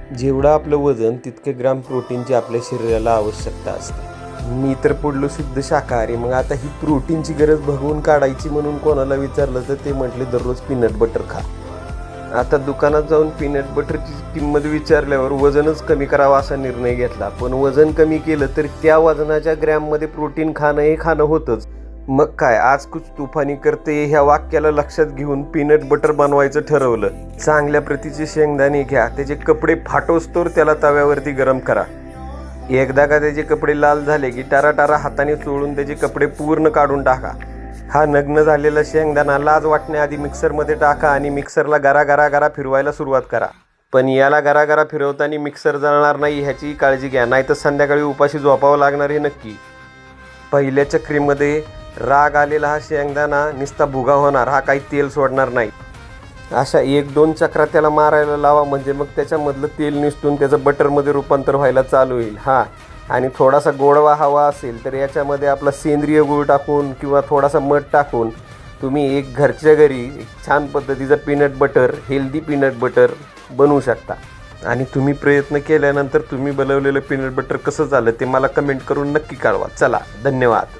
जेवढं आपलं वजन तितके ग्राम प्रोटीनची आपल्या शरीराला आवश्यकता असते। मी तर पडलो शुद्ध शाकाहारी, मग आता ही प्रोटीनची गरज भगवून काढायची म्हणून कोणाला विचारलं तर ते म्हटले दररोज पीनट बटर खा। आता दुकानात जाऊन पीनट बटरची किंमत विचारल्यावर वजनच कमी करावं असा निर्णय घेतला, पण वजन कमी केलं तर त्या वजनाच्या ग्रॅममध्ये प्रोटीन खाणं हे खाणं होतंच। मग काय, आज कुछ तुफानी करते ह्या वाक्याला लक्षात घेऊन पीनट बटर बनवायचं ठरवलं। चांगल्या प्रतीचे शेंगदाणे घ्या, त्याचे कपडे फाटोस्तोवर त्याला तव्यावरती गरम करा। एकदा का त्याचे कपडे लाल झाले की टारा हाताने चोळून त्याचे कपडे पूर्ण काढून टाका। हा नग्न झालेला शेंगदाणा लाज वाटण्याआधी मिक्सरमध्ये टाका आणि मिक्सरला गरा फिरवायला सुरुवात करा। पण याला गरा फिरवताना मिक्सर जळणार नाही ह्याची काळजी घ्या, नाहीतर संध्याकाळी उपाशी झोपावं लागणार हे नक्की। पहिल्या चक्रीमध्ये राग आलेला हा शेंगदाणा नुसता भुगा होणार, हा काही तेल सोडणार नाही। अशा 1-2 चक्रा त्याला मारायला लावा, म्हणजे मग त्याच्यामधलं तेल निसटून त्याचं बटरमध्ये रूपांतर व्हायला चालू होईल। आणि थोडासा गोडवा हवा असेल तर याच्यामध्ये आपला सेंद्रिय गूळ टाकून किंवा थोडासा मध टाकून तुम्ही एक घरच्या घरी एक छान पद्धतीचं peanut butter, healthy peanut butter बनवू शकता। आणि तुम्ही प्रयत्न केल्यानंतर तुम्ही बनवलेलं पीनट बटर कसं झालं ते मला कमेंट करून नक्की कळवा। चला, धन्यवाद।